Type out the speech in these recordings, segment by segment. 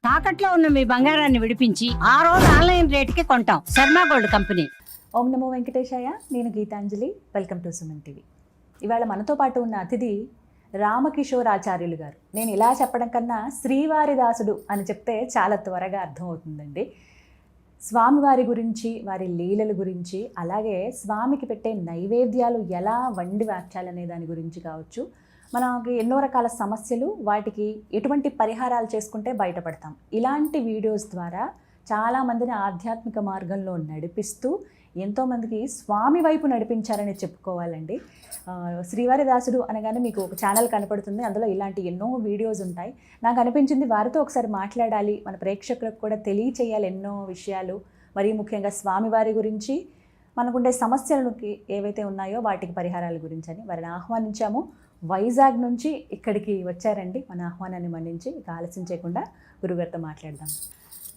తాకట్లో ఉన్న మీ బంగారాన్ని విడిపించి ఆ రోజు ఆన్లైన్ రేటుకి కొంటాం. Sharma gold company. ఓం నమో వెంకటేశాయ. నేను Geethanjali. Welcome to Suman TV. ఇవాళ మనతో పాటు ఉన్న అతిథి రామకిషోర్ ఆచార్యులు గారు. నేను ఇలా చెప్పడం కన్నా శ్రీవారి దాసుడు అని చెప్తే చాలా త్వరగా అర్థమవుతుందండి. స్వామివారి గురించి, వారి లీలల గురించి, అలాగే స్వామికి పెట్టే నైవేద్యాలు ఎలా వండి వార్చాలనే దాని గురించి కావచ్చు, మనకి ఎన్నో రకాల సమస్యలు, వాటికి ఎటువంటి పరిహారాలు చేసుకుంటే బయటపడతాం, ఇలాంటి వీడియోస్ ద్వారా చాలామందిని ఆధ్యాత్మిక మార్గంలో నడిపిస్తూ ఎంతోమందికి స్వామి వైపు నడిపించారని చెప్పుకోవాలండి. శ్రీవారి దాసుడు అనగానే మీకు ఒక ఛానల్ కనపడుతుంది, అందులో ఇలాంటి ఎన్నో వీడియోస్ ఉంటాయి. నాకు అనిపించింది వారితో ఒకసారి మాట్లాడాలి, మన ప్రేక్షకులకు కూడా తెలియచేయాలి ఎన్నో విషయాలు, మరీ ముఖ్యంగా స్వామివారి గురించి, మనకుండే సమస్యలకి ఏవైతే ఉన్నాయో వాటికి పరిహారాల గురించి అని వారిని ఆహ్వానించాము. వైజాగ్ నుంచి ఇక్కడికి వచ్చారండి. మన ఆహ్వానాన్ని మన్నించి ఇక ఆలస్యం చేయకుండా గురుగారితో మాట్లాడదాం.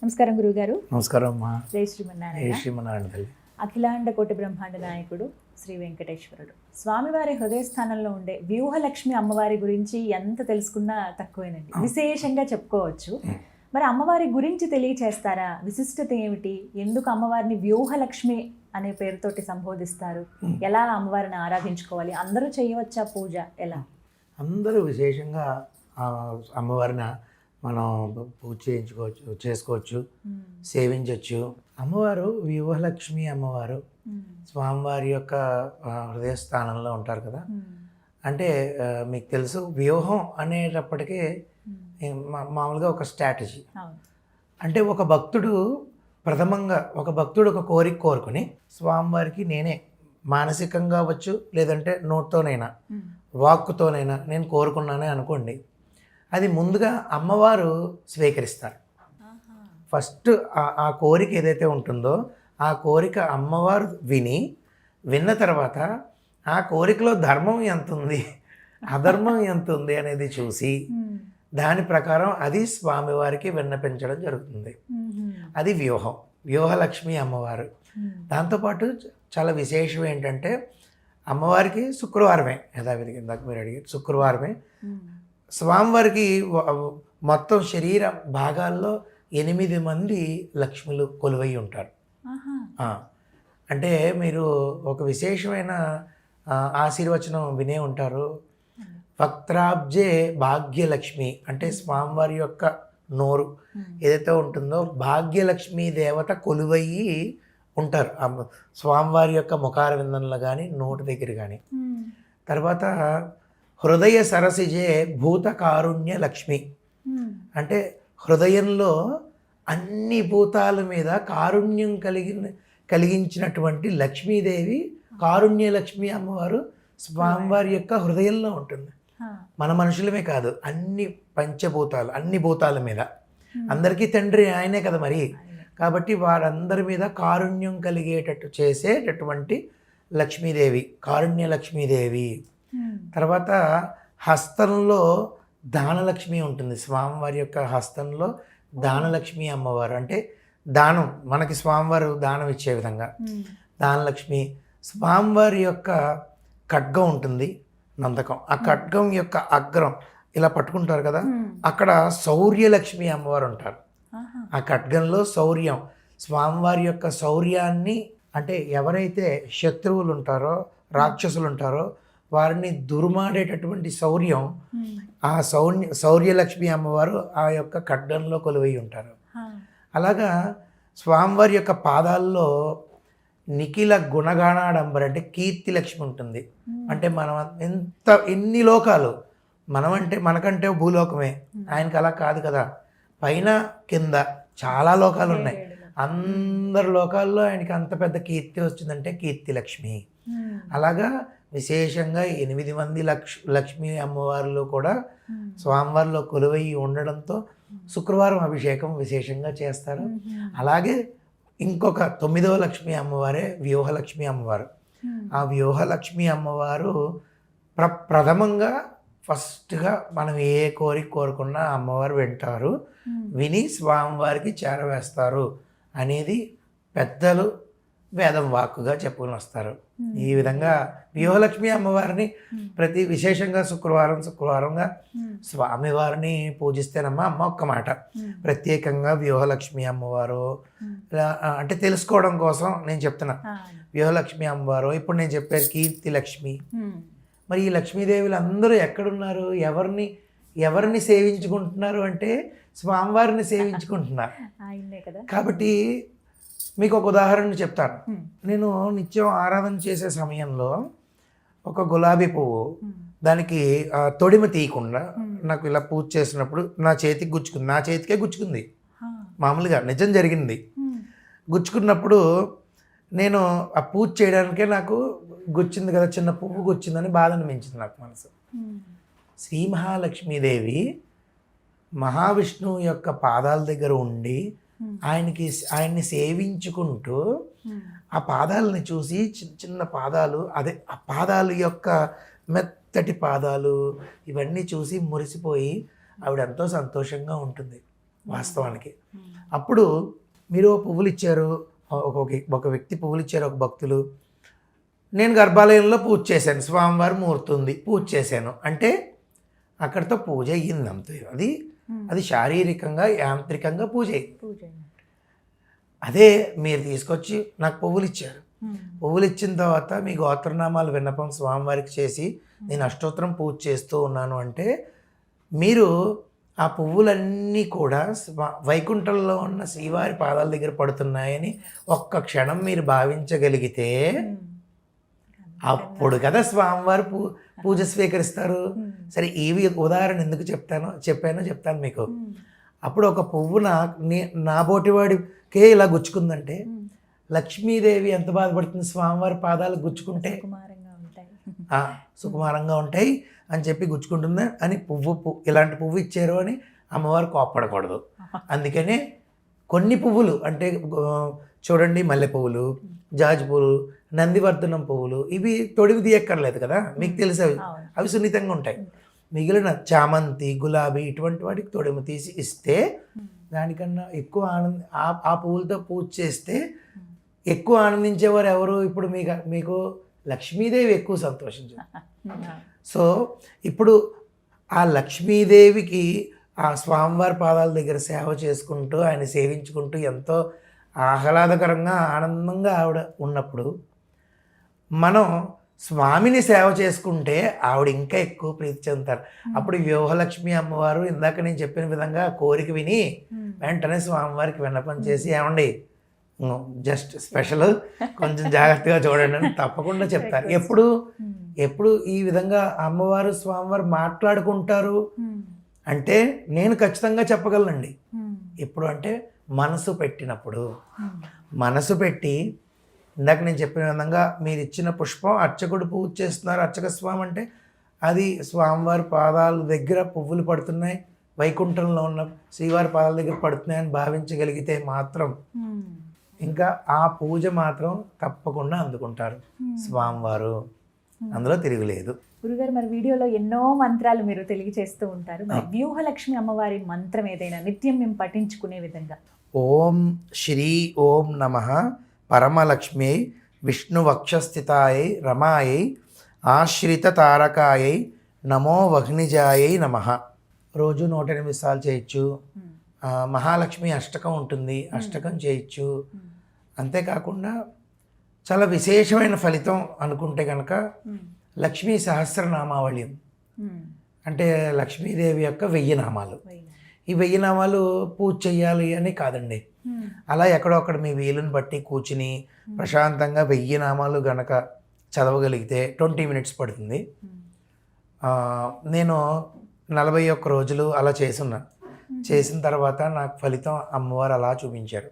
నమస్కారం గురుగారు. నమస్కారం అమ్మా. జై శ్రీమన్నారాయణ. తల్లి. అఖిలాండ కోటి బ్రహ్మాండ నాయకుడు శ్రీ వెంకటేశ్వరుడు. స్వామివారి హృదయస్థానంలో ఉండే వ్యూహలక్ష్మి అమ్మవారి గురించి ఎంత తెలుసుకున్నా తక్కువేనండి, విశేషంగా చెప్పుకోవచ్చు. మరి అమ్మవారి గురించి తెలియచేస్తారా? విశిష్టత ఏమిటి? ఎందుకు అమ్మవారిని వ్యూహలక్ష్మి అనే పేరుతోటి సంబోధిస్తారు? ఎలా అమ్మవారిని ఆరాధించుకోవాలి? అందరూ చేయవచ్చా పూజ? ఎలా? అందరూ విశేషంగా అమ్మవారిని మనం పూజ చేసుకోవచ్చు, సేవించవచ్చు. అమ్మవారు వ్యూహలక్ష్మి అమ్మవారు స్వామివారి యొక్క హృదయస్థానంలో ఉంటారు కదా. అంటే మీకు తెలుసు, వ్యూహం అనేటప్పటికీ మామూలుగా ఒక స్ట్రాటజీ. అంటే ఒక భక్తుడు ప్రథమంగా ఒక కోరిక కోరుకుని స్వామివారికి నేనే మానసికంగా అవ్వచ్చు, లేదంటే నోట్తోనైనా వాక్కుతోనైనా నేను కోరుకున్నానే అనుకోండి, అది ముందుగా అమ్మవారు స్వీకరిస్తారు. ఫస్ట్ ఆ కోరిక ఏదైతే ఉంటుందో ఆ కోరిక అమ్మవారు విన్న తర్వాత ఆ కోరికలో ధర్మం ఎంత ఉంది, అధర్మం ఎంత ఉంది అనేది చూసి దాని ప్రకారం అది స్వామివారికి విన్నపించడం జరుగుతుంది. అది వ్యూహలక్ష్మి అమ్మవారు. దాంతోపాటు చాలా విశేషం ఏంటంటే అమ్మవారికి శుక్రవారమే, యథావిధిగా ఇందాక మీరు అడిగారు, శుక్రవారమే స్వామివారికి మొత్తం శరీర భాగాల్లో 8 మంది లక్ష్ములు కొలువై ఉంటారు. అంటే మీరు ఒక విశేషమైన ఆశీర్వచనం వినే ఉంటారు, వక్త్రాబ్జే భాగ్యలక్ష్మి. అంటే స్వామివారి యొక్క నోరు ఏదైతే ఉంటుందో భాగ్యలక్ష్మి దేవత కొలువయ్యి ఉంటారు స్వామివారి యొక్క ముఖార విందంలో కానీ నోటి దగ్గర కానీ. తర్వాత హృదయ సరసిజే భూత కారుణ్య లక్ష్మి. అంటే హృదయంలో అన్ని భూతాల మీద కారుణ్యం కలిగించినటువంటి లక్ష్మీదేవి, కారుణ్య లక్ష్మి అమ్మవారు స్వామివారి యొక్క హృదయంలో ఉంటుంది. మన మనుషులమే కాదు, అన్ని పంచభూతాలు, అన్ని భూతాల మీద. అందరికీ తండ్రి ఆయనే కదా మరి. కాబట్టి వారందరి మీద కారుణ్యం కలిగేటట్టు చేసేటటువంటి లక్ష్మీదేవి, కారుణ్య లక్ష్మీదేవి. తర్వాత హస్తంలో దానలక్ష్మి ఉంటుంది. స్వామివారి యొక్క హస్తంలో దానలక్ష్మి అమ్మవారు, అంటే దానం, మనకి స్వామివారు దానం ఇచ్చే విధంగా దానలక్ష్మి. స్వామివారి యొక్క ఖడ్గం ఉంటుంది, నందకం. ఆ ఖడ్గం యొక్క అగ్రం ఇలా పట్టుకుంటారు కదా, అక్కడ శౌర్యలక్ష్మి అమ్మవారు ఉంటారు. ఆ ఖడ్గంలో శౌర్యం, స్వామివారి యొక్క శౌర్యాన్ని, అంటే ఎవరైతే శత్రువులు ఉంటారో, రాక్షసులు ఉంటారో వారిని దుర్మాడేటటువంటి శౌర్యం ఆ శౌర్యలక్ష్మి అమ్మవారు ఆ యొక్క ఖడ్గంలో కొలువై ఉంటారు. అలాగా స్వామివారి యొక్క పాదాల్లో నిఖిల గుణగాణాడంబర, అంటే కీర్తి లక్ష్మి ఉంటుంది. అంటే మనం ఎన్ని లోకాలు, మనకంటే భూలోకమే, ఆయనకి అలా కాదు కదా, పైన కింద చాలా లోకాలు ఉన్నాయి. అందరి లోకాల్లో ఆయనకి అంత పెద్ద కీర్తి వచ్చిందంటే కీర్తి లక్ష్మి. అలాగా విశేషంగా 8 మంది లక్ష్మీ అమ్మవార్లు కూడా స్వామివారిలో కొలువై ఉండడంతో శుక్రవారం అభిషేకం విశేషంగా చేస్తారు. అలాగే ఇంకొక 9వ లక్ష్మీ అమ్మవారే వ్యూహలక్ష్మి అమ్మవారు. ఆ వ్యూహలక్ష్మి అమ్మవారు ప్రథమంగా ఫస్ట్గా మనం ఏ కోరిక కోరుకున్నా అమ్మవారు వింటారు, విని స్వామివారికి చేరవేస్తారు అనేది పెద్దలు వేదం వాక్కుగా చెప్పుకొని వస్తారు. ఈ విధంగా వ్యూహలక్ష్మి అమ్మవారిని ప్రతి విశేషంగా శుక్రవారంగా స్వామివారిని పూజిస్తేనమ్మా అమ్మ ఒక్క మాట ప్రత్యేకంగా వ్యూహలక్ష్మి అమ్మవారు అంటే తెలుసుకోవడం కోసం నేను చెప్తున్నా. వ్యూహలక్ష్మి అమ్మవారు ఇప్పుడు నేను చెప్పారు కీర్తి లక్ష్మి. మరి ఈ లక్ష్మీదేవులు అందరూ ఎక్కడున్నారు? ఎవరిని సేవించుకుంటున్నారు అంటే స్వామివారిని సేవించుకుంటున్నారు. కాబట్టి మీకు ఒక ఉదాహరణ చెప్తాను. నేను నిత్యం ఆరాధన చేసే సమయంలో ఒక గులాబీ పువ్వు దానికి తొడిమ తీయకుండా నాకు ఇలా పూజ చేసినప్పుడు నా చేతికే గుచ్చుకుంది. మామూలుగా నిజం జరిగింది. గుచ్చుకున్నప్పుడు నేను ఆ పూజ చేయడానికే నాకు గుచ్చింది కదా, చిన్న పువ్వు గుచ్చిందని బాధ అనిపించింది నాకు మనసు. శ్రీ మహాలక్ష్మీదేవి మహావిష్ణువు యొక్క పాదాల దగ్గర ఉండి ఆయన్ని సేవించుకుంటూ ఆ పాదాలని చూసి చిన్న పాదాలు, అదే ఆ పాదాలు యొక్క మెత్తటి పాదాలు ఇవన్నీ చూసి మురిసిపోయి ఆవిడ ఎంతో సంతోషంగా ఉంటుంది వాస్తవానికి. అప్పుడు మీరు పువ్వులు ఇచ్చారు, ఒక వ్యక్తి పువ్వులు ఇచ్చారు, ఒక భక్తులు. నేను గర్భాలయంలో పూజ చేశాను, స్వామివారి ముహూర్తుంది పూజ చేశాను అంటే అక్కడితో పూజ అయ్యింది అంతే. అది శారీరకంగా యాంత్రికంగా పూజ అయింది. అదే మీరు తీసుకొచ్చి నాకు పువ్వులు ఇచ్చారు. పువ్వులు ఇచ్చిన తర్వాత మీ గోత్రనామాలు విన్నపం స్వామివారికి చేసి నేను అష్టోత్తరం పూజ చేస్తూ ఉన్నాను అంటే మీరు ఆ పువ్వులన్నీ కూడా వైకుంఠంలో ఉన్న శ్రీవారి పాదాల దగ్గర పడుతున్నాయని ఒక్క క్షణం మీరు భావించగలిగితే అప్పుడు కదా స్వామివారు పూజ స్వీకరిస్తారు. సరే ఈ ఉదాహరణ ఎందుకు చెప్తాను మీకు. అప్పుడు ఒక పువ్వు నా బోటివాడికే ఇలా గుచ్చుకుందంటే లక్ష్మీదేవి ఎంత బాధపడుతుంది? స్వామివారి పాదాలు గుచ్చుకుంటే సుకుమారంగా ఉంటాయి అని చెప్పి గుచ్చుకుంటుంది అని ఇలాంటి పువ్వు ఇచ్చారు అని అమ్మవారు కోప్పడకూడదు. అందుకనే కొన్ని పువ్వులు అంటే చూడండి, మల్లె పువ్వులు, జాజి పువ్వులు, నందివర్ధనం పువ్వులు ఇవి తొడివి తీయక్కర్లేదు కదా, మీకు తెలిసి అవి సున్నితంగా ఉంటాయి. మిగిలిన చామంతి, గులాబీ ఇటువంటి వాటికి తొడిమ తీసి ఇస్తే దానికన్నా ఎక్కువ ఆ పువ్వులతో పూజ చేస్తే ఎక్కువ ఆనందించేవారు ఎవరు? ఇప్పుడు మీకు లక్ష్మీదేవి ఎక్కువ సంతోషించారు. సో ఇప్పుడు ఆ లక్ష్మీదేవికి ఆ స్వామివారి పాదాల దగ్గర సేవ చేసుకుంటూ ఆయన సేవించుకుంటూ ఎంతో ఆహ్లాదకరంగా ఆనందంగా ఆవిడ ఉన్నప్పుడు మనం స్వామిని సేవ చేసుకుంటే ఆవిడ ఇంకా ఎక్కువ ప్రీతి చెందుతారు. అప్పుడు వ్యూహలక్ష్మి అమ్మవారు ఇందాక నేను చెప్పిన విధంగా కోరిక విని వెంటనే స్వామివారికి విన్నపం చేసి ఏమండి జస్ట్ స్పెషల్ కొంచెం జాగ్రత్తగా చూడండి అని తప్పకుండా చెప్తారు. ఎప్పుడు ఈ విధంగా అమ్మవారు స్వామివారు మాట్లాడుకుంటారు అంటే నేను ఖచ్చితంగా చెప్పగలనండి. ఎప్పుడు అంటే మనసు పెట్టినప్పుడు. మనసు పెట్టి ఇందాక నేను చెప్పిన విధంగా మీరు ఇచ్చిన పుష్పం అర్చకుడు పూజ చేస్తున్నారు, అర్చక స్వామి అంటే అది స్వామివారి పాదాల దగ్గర పువ్వులు పడుతున్నాయి, వైకుంఠంలో ఉన్న శ్రీవారి పాదాల దగ్గర పడుతున్నాయని భావించగలిగితే మాత్రం ఇంకా ఆ పూజ మాత్రం తప్పకుండా అందుకుంటారు స్వామివారు. అందులో తిరుగులేదు. గురుగారు, మరి వీడియోలో ఎన్నో మంత్రాలు మీరు తెలియజేస్తూ ఉంటారు. మరి వ్యూహలక్ష్మి అమ్మవారి మంత్రం ఏదైనా నిత్యం మేము పఠించుకునే విధంగా? ఓం శ్రీ ఓం నమః పరమలక్ష్మ్యై విష్ణువక్షస్థితాయై రమాయై ఆశ్రిత తారకాయై నమో వహ్నిజాయై నమః. రోజు 108 సార్లు చేయొచ్చు. మహాలక్ష్మి అష్టకం ఉంటుంది, అష్టకం చేయొచ్చు. అంతేకాకుండా చాలా విశేషమైన ఫలితం అనుకుంటే కనుక లక్ష్మీ సహస్రనామావళి అంటే లక్ష్మీదేవి యొక్క 1000 నామాలు. ఈ 1000 నామాలు పూజ చెయ్యాలి అని కాదండి, అలా ఎక్కడొక్కడ మీ వీలుని బట్టి కూర్చుని ప్రశాంతంగా 1000 నామాలు గనక చదవగలిగితే 20 minutes పడుతుంది. నేను 41 రోజులు అలా చేసిన తర్వాత నాకు ఫలితం అమ్మవారు అలా చూపించారు.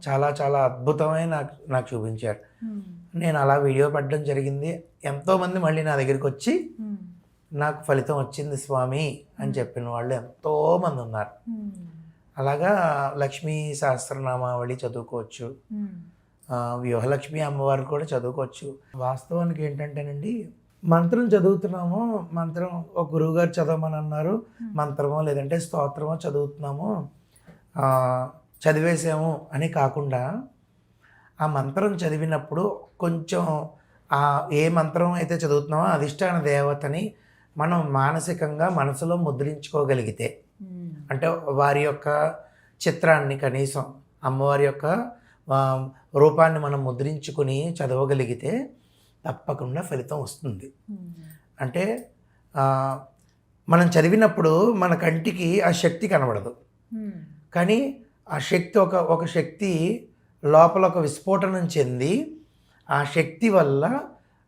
చాలా చాలా అద్భుతమైన నాకు చూపించారు. నేను అలా వీడియో పెట్టడం జరిగింది. ఎంతోమంది మళ్ళీ నా దగ్గరికి వచ్చి నాకు ఫలితం వచ్చింది స్వామి అని చెప్పిన వాళ్ళు ఎంతోమంది ఉన్నారు. అలాగా లక్ష్మీ సహస్రనామావళి చదువుకోవచ్చు, వ్యూహలక్ష్మి అమ్మవారు కూడా చదువుకోవచ్చు. వాస్తవానికి ఏంటంటేనండి, మంత్రం చదువుతున్నాము, మంత్రం ఒక గురువుగారు చదవమని అన్నారు, మంత్రమో లేదంటే స్తోత్రమో చదువుతున్నాము, చదివేసాము అని కాకుండా ఆ మంత్రం చదివినప్పుడు కొంచెం ఏ మంత్రం అయితే చదువుతున్నామో అధిష్టాన దేవతని మనం మానసికంగా మనసులో ముద్రించుకోగలిగితే, అంటే వారి యొక్క చిత్రాన్ని కనీసం అమ్మవారి యొక్క రూపాన్ని మనం ముద్రించుకుని చదవగలిగితే తప్పకుండా ఫలితం వస్తుంది. అంటే మనం చదివినప్పుడు మన కంటికి ఆ శక్తి కనబడదు, కానీ ఆ శక్తి ఒక శక్తి లోపల ఒక విస్ఫోటనం చెంది ఆ శక్తి వల్ల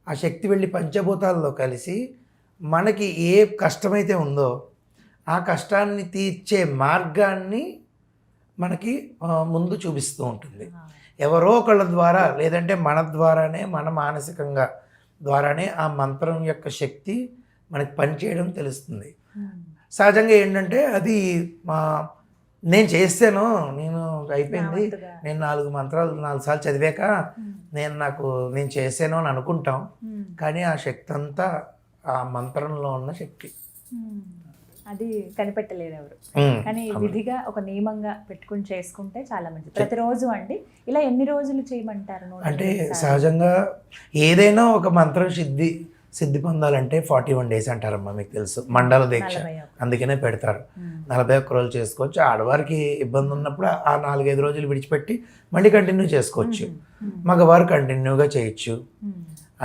ఆ శక్తి వెళ్ళి పంచభూతాల్లో కలిసి మనకి ఏ కష్టమైతే ఉందో ఆ కష్టాన్ని తీర్చే మార్గాన్ని మనకి ముందు చూపిస్తూ ఉంటుంది. ఎవరో ఒకళ్ళ ద్వారా లేదంటే మన ద్వారానే, మన మానసికంగా ద్వారానే ఆ మంత్రం యొక్క శక్తి మనకి పనిచేయడం తెలుస్తుంది. సహజంగా ఏంటంటే అది నేను చేస్తాను, నేను అయిపోయింది, నేను 4 మంత్రాలు 4 సార్లు చదివాక నేను చేశాను అని అనుకుంటాం, కానీ ఆ శక్తి అంతా ఆ మంత్రంలో ఉన్న శక్తి. అది కనిపెట్టలేరు ఎవరు, కానీ విధిగా ఒక నియమంగా పెట్టుకుని చేసుకుంటే చాలా మంచిది. ప్రతిరోజు అండి ఇలా ఎన్ని రోజులు చేయమంటారు? అంటే సహజంగా ఏదైనా ఒక మంత్రం సిద్ధి పొందాలంటే 41 days అంటారమ్మా, మీకు తెలుసు, మండల దీక్ష, అందుకనే పెడతారు. 41 రోజులు చేసుకోవచ్చు. ఆడవారికి ఇబ్బంది ఉన్నప్పుడు ఆ 4-5 రోజులు విడిచిపెట్టి మళ్ళీ కంటిన్యూ చేసుకోవచ్చు. మగవారు కంటిన్యూగా చేయొచ్చు.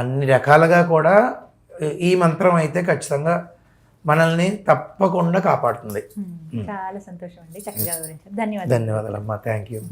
అన్ని రకాలుగా కూడా ఈ మంత్రం అయితే ఖచ్చితంగా మనల్ని తప్పకుండా కాపాడుతుంది. చాలా సంతోషం అండి, చక్కగా వివరించారు. ధన్యవాదాలు. ధన్యవాదాలమ్మా, థ్యాంక్ యూ.